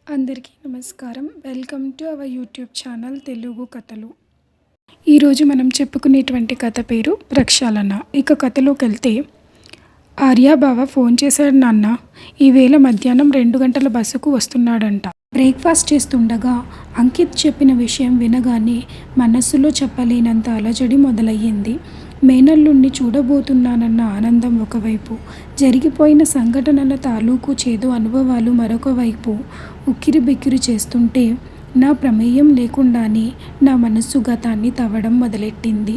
అందరికీ నమస్కారం. Welcome to our YouTube channel Telugu కథలు. ఈరోజు మనం చెప్పుకునేటువంటి కథ పేరు ప్రక్షాళన. ఇక కథలోకి వెళ్తే, ఆర్యాబావ ఫోన్ చేశాడు నాన్న. ఈవేళ మధ్యాహ్నం 2 గంటల బస్సుకు వస్తున్నాడంట. బ్రేక్ఫాస్ట్ చేస్తుండగా అంకిత్ చెప్పిన విషయం వినగానే మనస్సులో చెప్పలేనంత అలజడి మొదలయ్యింది. మేనల్లుణ్ణి చూడబోతున్నానన్న ఆనందం ఒకవైపు, జరిగిపోయిన సంఘటనల తాలూకు చేదు అనుభవాలు మరొక వైపు ఉక్కిరిబిక్కిరి చేస్తుంటే, నా ప్రమేయం లేకుండానే నా మనస్సు గతాన్ని తవ్వడం మొదలెట్టింది.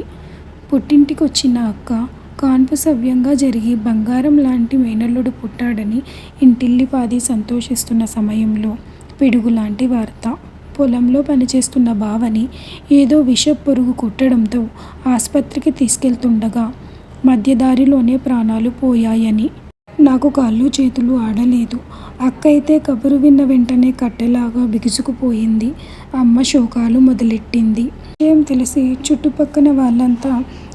పుట్టింటికొచ్చిన అక్క కాన్పు సవ్యంగా జరిగి బంగారం లాంటి మేనల్లుడు పుట్టాడని ఇంటిల్లిపాది సంతోషిస్తున్న సమయంలో పిడుగులాంటి వార్త. పొలంలో పనిచేస్తున్న బావని ఏదో విషపురుగు కుట్టడంతో ఆస్పత్రికి తీసుకెళ్తుండగా మధ్యదారిలోనే ప్రాణాలు పోయాయని. నాకు కాళ్ళు చేతులు ఆడలేదు. అక్క అయితే కబురు విన్న వెంటనే కట్టెలాగా బిగుసుకుపోయింది. అమ్మ శోకాలు మొదలెట్టింది. విషయం తెలిసి చుట్టుపక్కన వాళ్ళంతా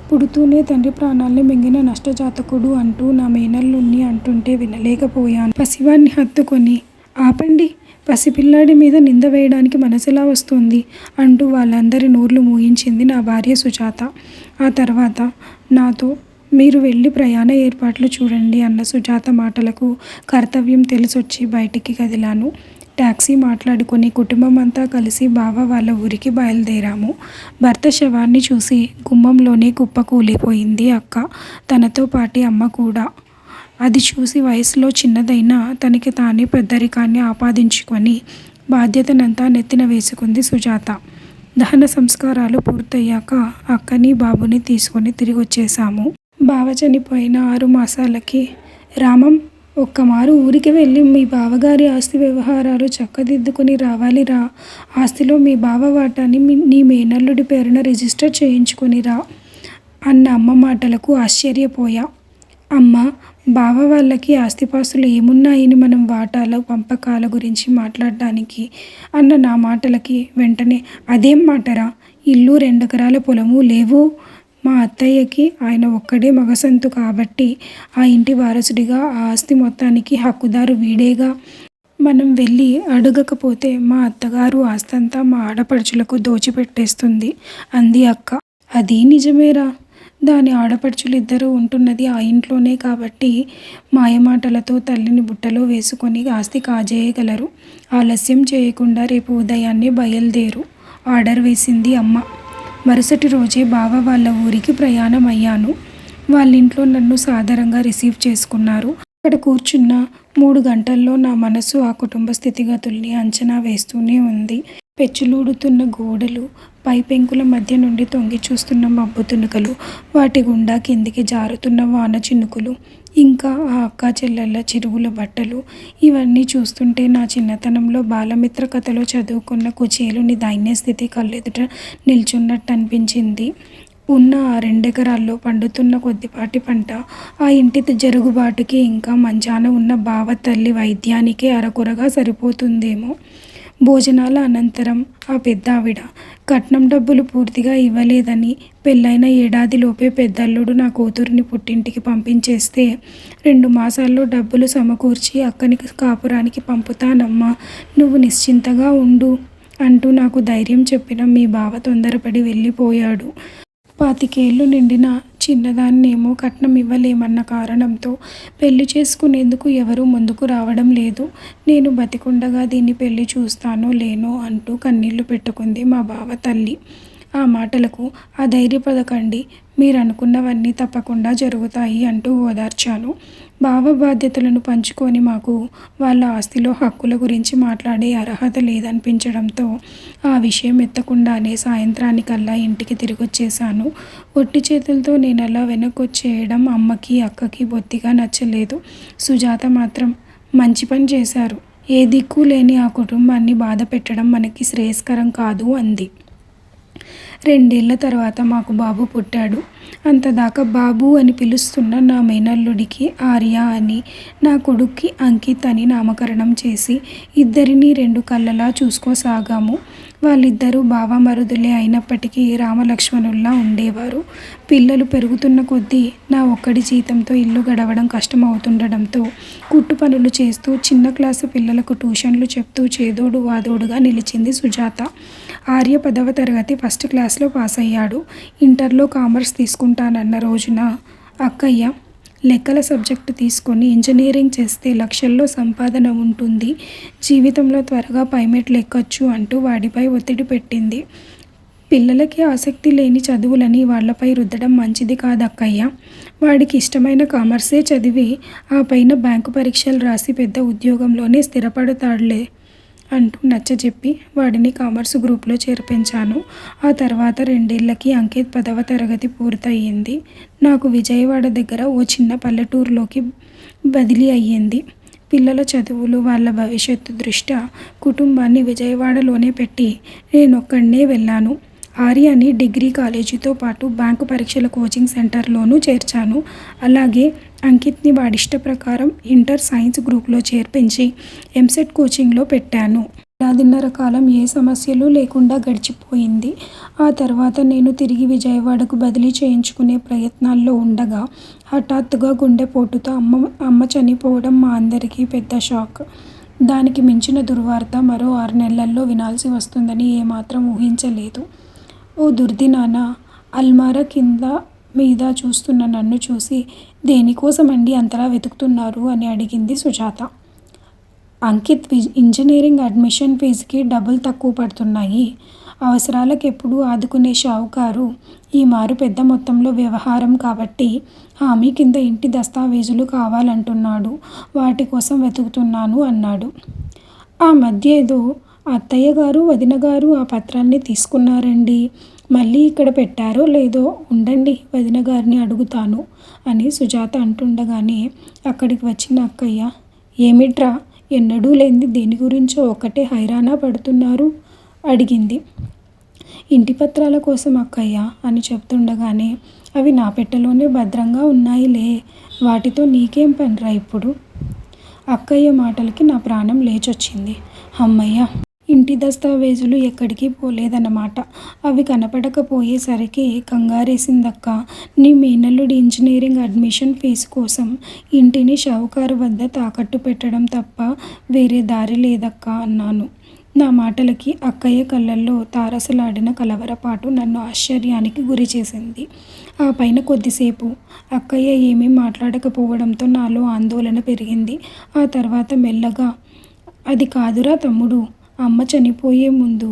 పుడుతూనే తండ్రి ప్రాణాల్ని మింగిన నష్టజాతకుడు అంటూ నా మేనల్లుణ్ణి అంటుంటే వినలేకపోయాను. పసివాణ్ణి హత్తుకొని, ఆపండి, పసిపిల్లాడి మీద నింద వేయడానికి మనసెలా వస్తుంది అంటూ వాళ్ళందరి నోర్లు మూయించింది నా భార్య సుజాత. ఆ తర్వాత నాతో, మీరు వెళ్ళి ప్రయాణ ఏర్పాట్లు చూడండి అన్న సుజాత మాటలకు కర్తవ్యం తెలిసొచ్చి బయటికి కదిలాను. టాక్సీ మాట్లాడుకొని కుటుంబం అంతా కలిసి బావ వాళ్ళ ఊరికి బయలుదేరాము. భర్త శవాన్ని చూసి గుమ్మంలోనే కుప్పకూలిపోయింది అక్క, తనతో పాటి అమ్మ కూడా. అది చూసి వయసులో చిన్నదైనా తనకి తానే పెద్దరికాన్ని ఆపాదించుకొని బాధ్యతనంతా నెత్తిన వేసుకుంది సుజాత. దహన సంస్కారాలు పూర్తయ్యాక అక్కని బాబుని తీసుకొని తిరిగి వచ్చేశాము. బావ చనిపోయిన 6 మాసాలకి, రామం, ఒక్కమారు ఊరికి వెళ్ళి మీ బావగారి ఆస్తి వ్యవహారాలు చక్కదిద్దుకొని రావాలిరా. ఆస్తిలో మీ బావ వాటాని నీ మేనల్లుడి పేరున రిజిస్టర్ చేయించుకొనిరా అన్న అమ్మ మాటలకు ఆశ్చర్యపోయా. అమ్మ, బావ వాళ్ళకి ఆస్తిపాస్తులు ఏమున్నాయని మనం వాటాల పంపకాల గురించి మాట్లాడడానికి అన్న నా మాటలకి వెంటనే, అదేం మాటరా, ఇల్లు 2 ఎకరాల పొలము లేవు. మా అత్తయ్యకి ఆయన ఒక్కడే మగసంతు కాబట్టి ఆ ఇంటి వారసుడిగా ఆ ఆస్తి మొత్తానికి హక్కుదారు వీడేగా. మనం వెళ్ళి అడగకపోతే మా అత్తగారు ఆస్తంతా మా ఆడపడుచులకు దోచిపెట్టేస్తుంది అంది అక్క. అదీ నిజమేరా. దాని ఆడపడుచులిద్దరూ ఉంటున్నది ఆ ఇంట్లోనే కాబట్టి మాయమాటలతో తల్లిని బుట్టలో వేసుకొని ఆస్తి కాజేయగలరు. ఆలస్యం చేయకుండా రేపు ఉదయాన్నే బయలుదేరు ఆర్డర్ వేసింది అమ్మ. మరుసటి రోజే బావ వాళ్ళ ఊరికి ప్రయాణం అయ్యాను. వాళ్ళింట్లో నన్ను సాదరంగా రిసీవ్ చేసుకున్నారు. అక్కడ కూర్చున్న 3 గంటల్లో నా మనసు ఆ కుటుంబ స్థితిగతుల్ని అంచనా వేస్తూనే ఉంది. పెచ్చులూడుతున్న గోడలు, పై పెంకుల మధ్య నుండి తొంగి చూస్తున్న మబ్బు తునుకలు, వాటి గుండా కిందికి జారుతున్న వాన చినుకులు, ఇంకా ఆ అక్కా చెల్లెళ్ళ చిరుగుల బట్టలు, ఇవన్నీ చూస్తుంటే నా చిన్నతనంలో బాలమిత్ర కథలో చదువుకున్న కుచేలుని దైన్యస్థితి కళ్ళెదుట నిల్చున్నట్టు అనిపించింది. ఉన్న ఆ 2 ఎకరాల్లో పండుతున్న కొద్దిపాటి పంట ఆ ఇంటి జరుగుబాటుకి ఇంకా మంచాన ఉన్న బావ తల్లి వైద్యానికే అరకొరగా సరిపోతుందేమో. భోజనాల అనంతరం ఆ పెద్దావిడ కట్నం డబ్బులు పూర్తిగా ఇవ్వలేదని పెళ్ళైన ఏడాదిలోపే పెద్దల్లుడు నా కూతురిని పుట్టింటికి పంపించేస్తే 2 మాసాల్లో డబ్బులు సమకూర్చి అక్కని కాపురానికి పంపుతానమ్మా, నువ్వు నిశ్చింతగా ఉండు అంటూ నాకు ధైర్యం చెప్పిన మీ బావ తొందరపడి వెళ్ళిపోయాడు. 25 ఏళ్ళు నిండిన చిన్నదాన్నేమో కట్నం ఇవ్వలేమన్న కారణంతో పెళ్లి చేసుకునేందుకు ఎవరూ ముందుకు రావడం లేదు. నేను బతికుండగా దీన్ని పెళ్లి చూస్తానో లేనో అంటూ కన్నీళ్లు పెట్టుకుంది మా బావ తల్లి. ఆ మాటలకు, అధైర్యపడకండి, మీరనుకున్నవన్నీ తప్పకుండా జరుగుతాయి అంటూ ఓదార్చాను. బావ బాధ్యతలను పంచుకొని మాకు వాళ్ళ ఆస్తిలో హక్కుల గురించి మాట్లాడే అర్హత లేదనిపించడంతో ఆ విషయం ఎత్తకుండానే సాయంత్రానికల్లా ఇంటికి తిరిగొచ్చేశాను. ఒట్టి చేతులతో నేనలా వెనక్కొచ్చేయడం అమ్మకి అక్కకి బొత్తిగా నచ్చలేదు. సుజాత మాత్రం, మంచి పని చేశారు, ఏ దిక్కు లేని ఆ కుటుంబాన్ని బాధ పెట్టడం మనకి శ్రేయస్కరం కాదు అంది. 2 ఏళ్ల తర్వాత మాకు బాబు పుట్టాడు. అంతదాకా బాబు అని పిలుస్తున్న నా మేనల్లుడికి ఆర్య అని, నా కొడుక్కి అంకిత్ అని నామకరణం చేసి ఇద్దరినీ రెండు కళ్ళలా చూసుకోసాగాము. వాళ్ళిద్దరూ బావమరుదులే అయినప్పటికీ రామలక్ష్మణుల్లా ఉండేవారు. పిల్లలు పెరుగుతున్న కొద్దీ నా ఒక్కడి జీతంతో ఇల్లు గడవడం కష్టమవుతుండడంతో కుట్టు పనులు చేస్తూ చిన్న క్లాసు పిల్లలకు ట్యూషన్లు చెప్తూ చేదోడు వాదోడుగా నిలిచింది సుజాత. ఆర్య 10వ తరగతి ఫస్ట్ క్లాస్లో పాస్ అయ్యాడు. ఇంటర్లో కామర్స్ తీసుకుంటానన్న రోజున అక్కయ్య లెక్కల సబ్జెక్టు తీసుకొని ఇంజనీరింగ్ చేస్తే లక్షల్లో సంపాదన ఉంటుంది, జీవితంలో త్వరగా పైమెట్లు ఎక్కొచ్చు అంటూ వాడిపై ఒత్తిడి పెట్టింది. పిల్లలకి ఆసక్తి లేని చదువులని వాళ్లపై రుద్దడం మంచిది కాదక్కయ్య. వాడికి ఇష్టమైన కామర్సే చదివి ఆ పైన బ్యాంకు పరీక్షలు రాసి పెద్ద ఉద్యోగంలోనే స్థిరపడతాడులే అంటూ నచ్చజెప్పి వాడిని కామర్సు గ్రూప్లో చేర్పించాను. ఆ తర్వాత 2 ఏళ్లకి అంకిత్ 10వ తరగతి పూర్తయింది. నాకు విజయవాడ దగ్గర ఓ చిన్న పల్లెటూరులోకి బదిలీ అయ్యింది. పిల్లల చదువులు, వాళ్ళ భవిష్యత్తు దృష్ట్యా కుటుంబాన్ని విజయవాడలోనే పెట్టి నేనొక్కడినే వెళ్ళాను. ఆర్యని డిగ్రీ కాలేజీతో పాటు బ్యాంకు పరీక్షల కోచింగ్ సెంటర్లోనూ చేర్చాను. అలాగే అంకిత్ని వాడిష్ట ప్రకారం ఇంటర్ సైన్స్ గ్రూప్లో చేర్పించి ఎంసెట్ కోచింగ్లో పెట్టాను. ఏడాదిన్నర కాలం ఏ సమస్యలు లేకుండా గడిచిపోయింది. ఆ తర్వాత నేను తిరిగి విజయవాడకు బదిలీ చేయించుకునే ప్రయత్నాల్లో ఉండగా హఠాత్తుగా గుండెపోటుతో అమ్మ చనిపోవడం మా అందరికీ పెద్ద షాక్. దానికి మించిన దుర్వార్త మరో 6 నెలల్లో వినాల్సి వస్తుందని ఏమాత్రం ఊహించలేదు. ఓ దుర్దినాన అల్మారా కింద మీద చూస్తున్న నన్ను చూసి దేనికోసమండి అంతలా వెతుకుతున్నారు అని అడిగింది సుజాత. అంకిత్ ఇంజనీరింగ్ అడ్మిషన్ ఫీజుకి డబ్బులు తక్కువ పడుతున్నాయి. అవసరాలకు ఎప్పుడూ ఆదుకునే షావుకారు ఈ మారు పెద్ద మొత్తంలో వ్యవహారం కాబట్టి హామీ కింద ఇంటి దస్తావేజులు కావాలంటున్నాడు. వాటి కోసం వెతుకుతున్నాను అన్నాడు. ఆ మధ్య ఏదో అత్తయ్య గారు వదిన గారు ఆ పత్రాల్ని తీసుకున్నారండి. మళ్ళీ ఇక్కడ పెట్టారో లేదో ఉండండి వదిన గారిని అడుగుతాను అని సుజాత అంటుండగానే అక్కడికి వచ్చిన అక్కయ్య, ఏమిట్రా ఎన్నడూ లేనిది దేని గురించో ఒకటే హైరానా పడుతున్నారు అడిగింది. ఇంటి పత్రాల కోసం అక్కయ్య అని చెప్తుండగానే అవి నా పెట్టెలోనే భద్రంగా ఉన్నాయిలే, వాటితో నీకేం పనిరా ఇప్పుడు? అక్కయ్య మాటలకి నా ప్రాణం లేచొచ్చింది. అమ్మయ్య, ఇంటి దస్తావేజులు ఎక్కడికి పోలేదన్నమాట. అవి కనపడకపోయేసరికి కంగారేసిందక్క. నీ మేనల్లుడి ఇంజనీరింగ్ అడ్మిషన్ ఫీజు కోసం ఇంటిని షావుకారు వద్ద తాకట్టు పెట్టడం తప్ప వేరే దారి లేదక్క అన్నాను. నా మాటలకి అక్కయ్య కళ్ళల్లో తారసలాడిన కలవరపాటు నన్ను ఆశ్చర్యానికి గురిచేసింది. ఆ పైన కొద్దిసేపు అక్కయ్య ఏమీ మాట్లాడకపోవడంతో నాలో ఆందోళన పెరిగింది. ఆ తర్వాత మెల్లగా, అది కాదురా తమ్ముడు, అమ్మ చనిపోయే ముందు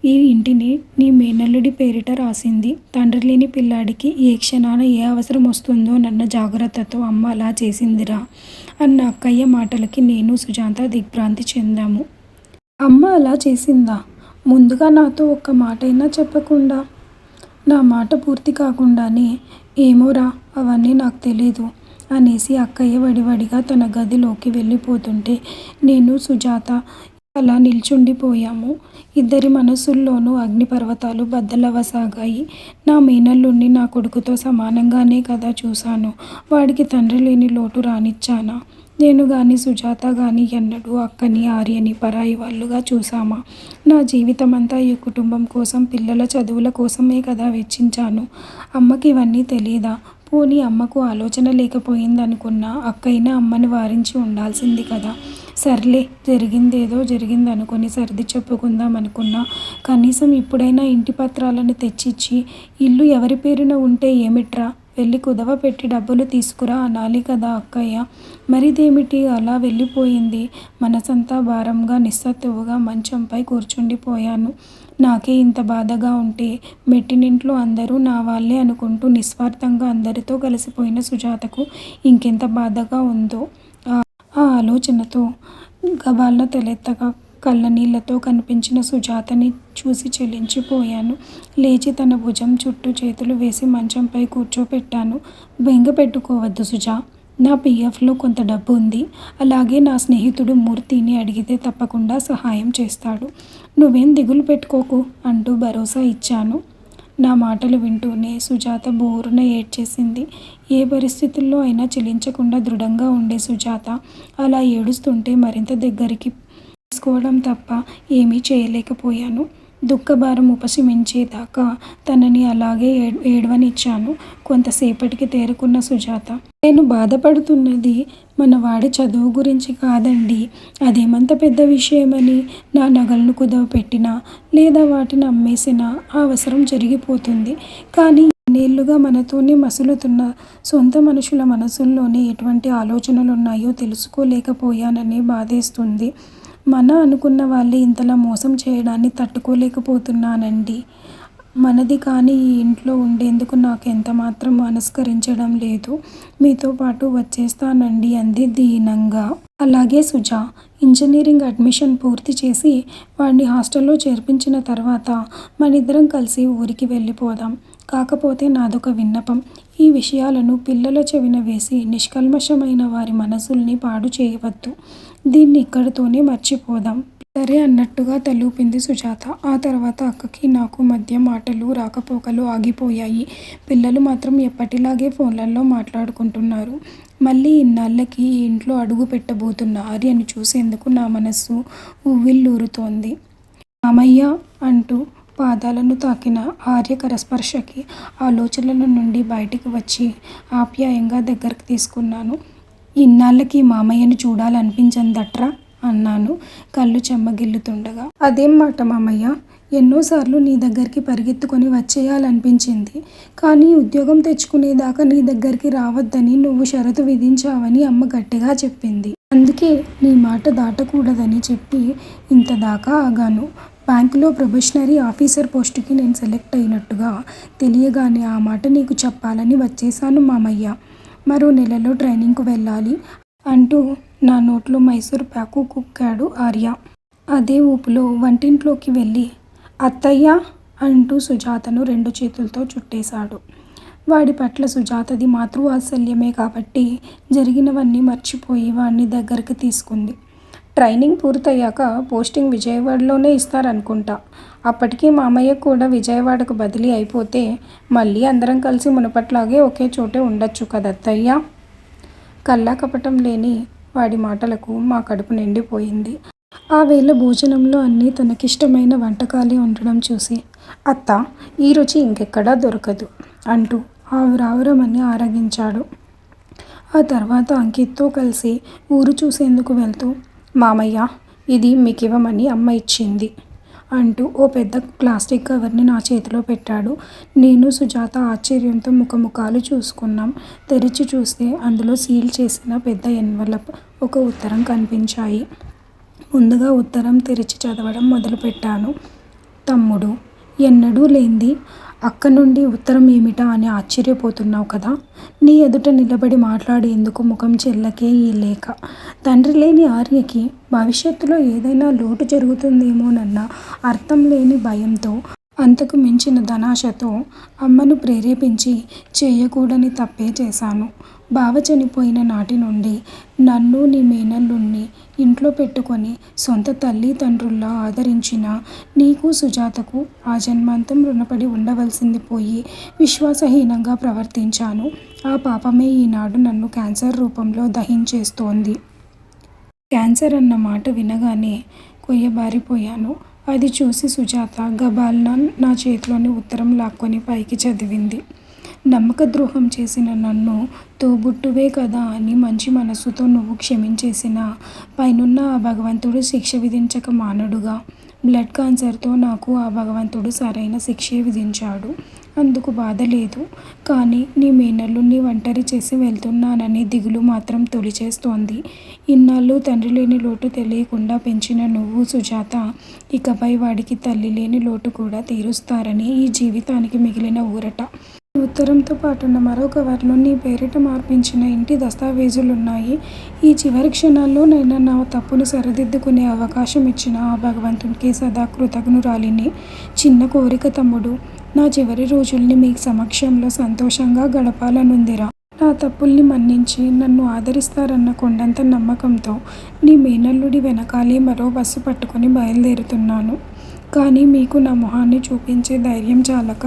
ఈ ఇంటిని నీ మేనల్లుడి పేరిట రాసింది. తండ్రి లేని పిల్లాడికి ఏ క్షణాన ఏ అవసరం వస్తుందో నన్న జాగ్రత్తతో అమ్మ అలా చేసిందిరా అన్న అక్కయ్య మాటలకి నేను సుజాత దిగ్భ్రాంతి చెందాము. అమ్మ అలా చేసిందా? ముందుగా నాతో ఒక్క మాటైనా చెప్పకుండా? నా మాట పూర్తి కాకుండానే ఏమోరా అవన్నీ నాకు తెలీదు అనేసి అక్కయ్య వడివడిగా తన గదిలోకి వెళ్ళిపోతుంటే నేను సుజాత అలా నిల్చుండిపోయాము. ఇద్దరి మనసుల్లోనూ అగ్నిపర్వతాలు బద్దలవ్వసాగాయి. నా మేనల్లుణ్ణి నా కొడుకుతో సమానంగానే కదా చూశాను. వాడికి తండ్రి లేని లోటు రానిచ్చానా? నేను గాని సుజాత గాని ఎన్నడూ అక్కని ఆర్యని పరాయి వాళ్ళుగా చూసామా? నా జీవితం అంతా ఈ కుటుంబం కోసం, పిల్లల చదువుల కోసమే కదా వెచ్చించాను. అమ్మకి ఇవన్నీ తెలీదా? పోనీ అమ్మకు ఆలోచన లేకపోయిందనుకున్నా అక్కయినా అమ్మని వారించి ఉండాల్సింది కదా. సర్లే, జరిగిందేదో జరిగిందనుకొని సర్ది చెప్పుకుందాం అనుకున్నా. కనీసం ఇప్పుడైనా ఇంటి పత్రాలను తెచ్చిచ్చి ఇల్లు ఎవరి పేరున ఉంటే ఏమిట్రా, వెళ్ళి కుదవ పెట్టి డబ్బులు తీసుకురా అనాలి కదా అక్కయ్య. మరిదేమిటి అలా వెళ్ళిపోయింది. మనసంతా భారంగా నిస్సత్తువుగా మంచంపై కూర్చుండిపోయాను. నాకే ఇంత బాధగా ఉంటే మెట్టినింట్లో అందరూ నా వాళ్ళే అనుకుంటూ నిస్వార్థంగా అందరితో కలిసిపోయిన సుజాతకు ఇంకెంత బాధగా ఉందో. ఆ ఆలోచనతో గబాల్న తలెత్తగా కళ్ళనీళ్లతో కనిపించిన సుజాతని చూసి చెలించిపోయాను. లేచి తన భుజం చుట్టూ చేతులు వేసి మంచంపై కూర్చోపెట్టాను. బెంగ పెట్టుకోవద్దు సుజా, నా పిఎఫ్లో కొంత డబ్బు ఉంది. అలాగే నా స్నేహితుడు మూర్తిని అడిగితే తప్పకుండా సహాయం చేస్తాడు. నువ్వేం దిగులు పెట్టుకోకు అంటూ భరోసా ఇచ్చాను. నా మాటలు వింటూనే సుజాత బోరున ఏడ్చేసింది. ఏ పరిస్థితుల్లో అయినా చెలించకుండా దృఢంగా ఉండే సుజాత అలా ఏడుస్తుంటే మరింత దగ్గరికి తీసుకోవడం తప్ప ఏమీ చేయలేకపోయాను. దుఃఖభారం ఉపశమించేదాకా తనని అలాగే ఏడవనిచ్చాను. కొంతసేపటికి తేరుకున్న సుజాత, నేను బాధపడుతున్నది మన వాడి చదువు గురించి కాదండి. అదేమంత పెద్ద విషయమని నా నగలను కుదవపెట్టినా లేదా వాటిని అమ్మేసినా ఆ అవసరం జరిగిపోతుంది. కానీ ఇన్నేళ్లుగా మనతోనే మసులుతున్న సొంత మనుషుల మనసుల్లోనే ఎటువంటి ఆలోచనలున్నాయో తెలుసుకోలేకపోయానని బాధేస్తుంది. మన అనుకున్న వాళ్ళే ఇంతలా మోసం చేయడాన్ని తట్టుకోలేకపోతున్నానండి. మనది కాని ఈ ఇంట్లో ఉండేందుకు నాకు ఎంతమాత్రం మనస్కరించడం లేదు. మీతో పాటు వచ్చేస్తానండి అంది దీనంగా. అలాగే సుజా, ఇంజనీరింగ్ అడ్మిషన్ పూర్తి చేసి వాడిని హాస్టల్లో చేర్పించిన తర్వాత మనిద్దరం కలిసి ఊరికి వెళ్ళిపోదాం. కాకపోతే నాదొక విన్నపం. ఈ విషయాలను పిల్లల చెవిన వేసి నిష్కల్మషమైన వారి మనసుల్ని పాడు చేయవద్దు. దీన్ని ఇక్కడితోనే మర్చిపోదాం. సరే అన్నట్టుగా తలూపింది సుజాత. ఆ తర్వాత అక్కకి నాకు మధ్య మాటలు రాకపోకలు ఆగిపోయాయి. పిల్లలు మాత్రం ఎప్పటిలాగే ఫోన్లలో మాట్లాడుకుంటున్నారు. మళ్ళీ ఇన్నాళ్ళకి ఈ ఇంట్లో అడుగు పెట్టబోతున్న ఆర్యను చూసేందుకు నా మనస్సు ఉవ్విళ్ళూరుతోంది. మామయ్య అంటూ పాదాలను తాకిన ఆర్య కరస్పర్శకి ఆలోచనల నుండి బయటికి వచ్చి ఆప్యాయంగా దగ్గరకు తీసుకున్నాను. ఇన్నాళ్ళకి మామయ్యను చూడాలనిపించందట్రా అన్నాను కళ్ళు చెమ్మగిల్లుతుండగా. అదేం మాట మామయ్య, ఎన్నోసార్లు నీ దగ్గరికి పరిగెత్తుకొని వచ్చేయాలనిపించింది. కానీ ఉద్యోగం తెచ్చుకునేదాకా నీ దగ్గరికి రావద్దని నువ్వు షరతు విధించావని అమ్మ గట్టిగా చెప్పింది. అందుకే నీ మాట దాటకూడదని చెప్పి ఇంతదాకా ఆగాను. బ్యాంకులో ప్రొబేషనరీ ఆఫీసర్ పోస్టుకి నేను సెలెక్ట్ అయినట్టుగా తెలియగానే ఆ మాట నీకు చెప్పాలని వచ్చేశాను మామయ్య. మరో నెలలో ట్రైనింగ్కు వెళ్ళాలి అంటూ నా నోట్లో మైసూర్ ప్యాకు కుక్కాడు ఆర్య. అదే ఊపులో వంటింట్లోకి వెళ్ళి అత్తయ్య అంటూ సుజాతను 2 చేతులతో చుట్టేశాడు. వాడి పట్ల సుజాతది మాతృవాత్సల్యమే కాబట్టి జరిగినవన్నీ మర్చిపోయి వాడిని దగ్గరికి తీసుకుంది. ట్రైనింగ్ పూర్తయ్యాక పోస్టింగ్ విజయవాడలోనే ఇస్తారనుకుంటా. అప్పటికి మామయ్య కూడా విజయవాడకు బదిలీ అయిపోతే మళ్ళీ అందరం కలిసి మునుపట్లాగే ఒకే చోటే ఉండొచ్చు కదత్తయ్య. కల్లా కపటం లేని వాడి మాటలకు మా కడుపు నిండిపోయింది. ఆ వేళ భోజనంలో అన్నీ తనకిష్టమైన వంటకాలే ఉండడం చూసి అత్త, ఈ రుచి ఇంకెక్కడా దొరకదు అంటూ ఆవురావురమని ఆరగించాడు. ఆ తర్వాత అంకిత్తో కలిసి ఊరు చూసేందుకు వెళ్తూ మామయ్య, ఇది మీకివ్వమని అమ్మ ఇచ్చింది అంటూ ఓ పెద్ద ప్లాస్టిక్ కవర్ని నా చేతిలో పెట్టాడు. నేను సుజాత ఆశ్చర్యంతో ముఖముఖాలు చూసుకున్నాం. తెరిచి చూస్తే అందులో సీల్ చేసిన పెద్ద ఎన్వలప్, ఒక ఉత్తరం కనిపించాయి. ముందుగా ఉత్తరం తెరిచి చదవడం మొదలుపెట్టాను. తమ్ముడు, ఎన్నడూ లేంది అక్క నుండి ఉత్తరం ఏమిటా అని ఆశ్చర్యపోతున్నావు కదా. నీ ఎదుట నిలబడి మాట్లాడేందుకు ముఖం చెల్లకే ఈ లేఖ. తండ్రి లేని ఆర్యకి భవిష్యత్తులో ఏదైనా లోటు జరుగుతుందేమోనన్న అర్థం లేని భయంతో, అంతకు మించిన ధనాశతో అమ్మను ప్రేరేపించి చేయకూడని తప్పే చేశాను. బావ చనిపోయిన నాటి నుండి నన్ను నీ మేనల్లుణ్ణి ఇంట్లో పెట్టుకొని సొంత తల్లి తండ్రుల్లా ఆదరించిన నీకు సుజాతకు ఆ జన్మాంతం రుణపడి ఉండవలసింది పోయి విశ్వాసహీనంగా ప్రవర్తించాను. ఆ పాపమే ఈనాడు నన్ను క్యాన్సర్ రూపంలో దహించేస్తోంది. క్యాన్సర్ అన్న మాట వినగానే కొయ్యబారిపోయాను. అది చూసి సుజాత గబాల్న నా చేతిలోని ఉత్తరం లాక్కొని పైకి చదివింది. నమ్మక ద్రోహం చేసిన నన్ను తోబుట్టువే కదా అని మంచి మనసుతో నువ్వు క్షమించేసినా పైనున్న ఆ భగవంతుడు శిక్ష విధించక మానడుగా. బ్లడ్ క్యాన్సర్తో నాకు ఆ భగవంతుడు సరైన శిక్షే విధించాడు. అందుకు బాధ లేదు. కానీ నీ మేనల్లుని ఒంటరి చేసి వెళ్తున్నానని దిగులు మాత్రం తొలిచేస్తోంది. ఇన్నాళ్ళు తండ్రి లేని లోటు తెలియకుండా పెంచిన నువ్వు సుజాత ఇకపై వాడికి తల్లి లేని లోటు కూడా తీరుస్తారని ఈ జీవితానికి మిగిలిన ఊరట. ఈ ఉత్తరంతో పాటున్న మరో కవర్లో నీ పేరిట మార్పించిన ఇంటి దస్తావేజులున్నాయి. ఈ చివరి క్షణాల్లో నేను నా తప్పును సరిదిద్దుకునే అవకాశం ఇచ్చిన ఆ భగవంతునికి సదా కృతజ్ఞురాలిని. చిన్న కోరిక తమ్ముడు, నా చివరి రోజుల్ని మీ సమక్షంలో సంతోషంగా గడపాలనుందిరా. నా తప్పుల్ని మన్నించి నన్ను ఆదరిస్తారన్న కొండంత నమ్మకంతో నీ మేనల్లుడి వెనకాలే మరో బస్సు పట్టుకొని బయలుదేరుతున్నాను. కానీ మీకు నా మొహాన్ని చూపించే ధైర్యం చాలక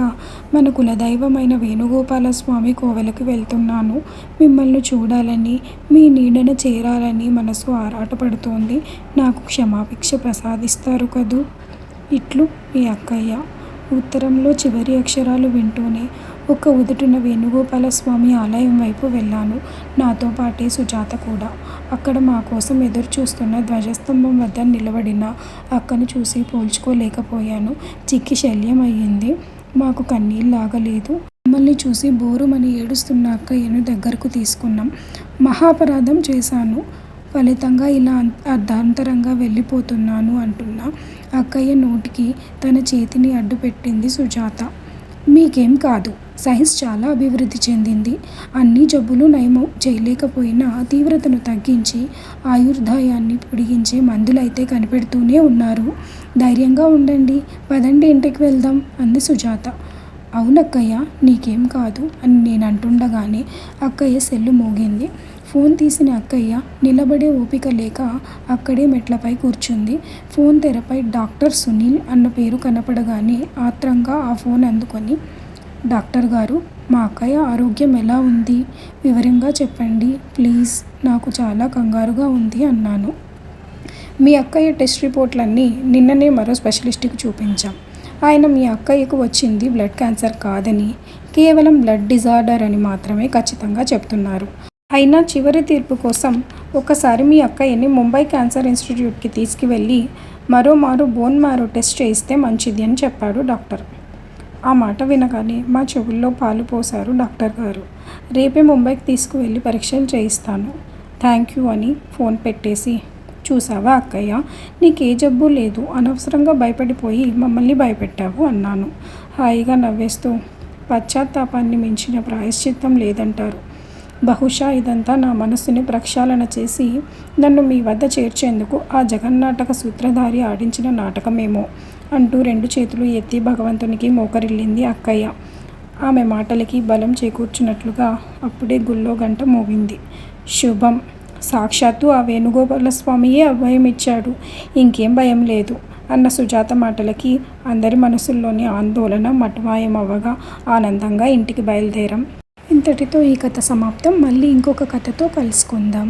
మన కులదైవమైన వేణుగోపాలస్వామి కోవెలకు వెళ్తున్నాను. మిమ్మల్ని చూడాలని, మీ నీడన చేరాలని మనసు ఆరాటపడుతోంది. నాకు క్షమాభిక్ష ప్రసాదిస్తారు కదూ. ఇట్లు మీ అక్కయ్య. ఉత్తరంలో చివరి అక్షరాలు వింటూనే ఒక్క ఉదుటున వేణుగోపాలస్వామి ఆలయం వైపు వెళ్ళాను. నాతో పాటే సుజాత కూడా. అక్కడ మా కోసం ఎదురు చూస్తున్న ధ్వజస్తంభం వద్ద నిలబడిన అక్కను చూసి పోల్చుకోలేకపోయాను. చిక్కి శల్యం అయ్యింది. మాకు కన్నీళ్ళాగలేదు. మమ్మల్ని చూసి బోరుమని ఏడుస్తున్న అక్కయ్యను దగ్గరకు తీసుకున్నాం. మహాపరాధం చేశాను. ఫలితంగా ఇలా అర్ధాంతరంగా వెళ్ళిపోతున్నాను అంటున్నా అక్కయ్య నోటికి తన చేతిని అడ్డుపెట్టింది సుజాత. మీకేం కాదు. సైన్స్ చాలా అభివృద్ధి చెందింది. అన్ని జబ్బులు నయం చేయలేకపోయినా తీవ్రతను తగ్గించి ఆయుర్దాయాన్ని పొడిగించే మందులైతే కనిపెడుతూనే ఉన్నారు. ధైర్యంగా ఉండండి. పదండి, ఇంటికి వెళ్దాం అంది సుజాత. అవునక్కయ్య, నీకేం కాదు అని నేను అంటుండగానే అక్కయ్య సెల్లు మోగింది. ఫోన్ తీసిన అక్కయ్య నిలబడే ఓపిక లేక అక్కడే మెట్లపై కూర్చుంది. ఫోన్ తెరపై డాక్టర్ సునీల్ అన్న పేరు కనపడగానే ఆత్రంగా ఆ ఫోన్ అందుకొని, డాక్టర్ గారు, మా అక్కయ్య ఆరోగ్యం ఎలా ఉంది? వివరంగా చెప్పండి ప్లీజ్. నాకు చాలా కంగారుగా ఉంది అన్నాను. మీ అక్కయ్య టెస్ట్ రిపోర్ట్లన్నీ నిన్ననే మరో స్పెషలిస్ట్కి చూపించాం. ఆయన మీ అక్కయ్యకు వచ్చింది బ్లడ్ క్యాన్సర్ కాదని, కేవలం బ్లడ్ డిజార్డర్ అని మాత్రమే ఖచ్చితంగా చెప్తున్నారు. అయినా చివరి తీర్పు కోసం ఒకసారి మీ అక్కయ్యని ముంబై క్యాన్సర్ ఇన్స్టిట్యూట్కి తీసుకువెళ్ళి మరోమారు బోన్ మ్యారో టెస్ట్ చేయిస్తే మంచిది అని చెప్పాడు డాక్టర్. ఆ మాట వినగానే మా చెవుల్లో పాలు పోశారు డాక్టర్ గారు. రేపే ముంబైకి తీసుకువెళ్ళి పరీక్షలు చేయిస్తాను. థ్యాంక్ యూ అని ఫోన్ పెట్టేసి, చూసావా అక్కయ్య, నీకే జబ్బు లేదు, అనవసరంగా భయపడిపోయి మమ్మల్ని భయపెట్టావు అన్నాను హాయిగా నవ్వేస్తూ. పశ్చాత్తాపాన్ని మించిన ప్రాయశ్చిత్తం లేదంటారు. బహుశా ఇదంతా నా మనస్సుని ప్రక్షాళన చేసి నన్ను మీ వద్ద చేర్చేందుకు ఆ జగన్నాటక సూత్రధారి ఆడించిన నాటకమేమో అంటూ 2 చేతులు ఎత్తి భగవంతునికి మోకరిల్లింది అక్కయ్య. ఆమె మాటలకి బలం చేకూర్చున్నట్లుగా అప్పుడే గుళ్ళో గంట మోగింది. శుభం. సాక్షాత్తు ఆ వేణుగోపాలస్వామియే అభయం ఇచ్చాడు. ఇంకేం భయం లేదు అన్న సుజాత మాటలకి అందరి మనసుల్లోని ఆందోళన మటుమాయమవ్వగా ఆనందంగా ఇంటికి బయలుదేరాం. ఇంతటితో ఈ కథ సమాప్తం. మళ్ళీ ఇంకొక కథతో కలుసుకుందాం.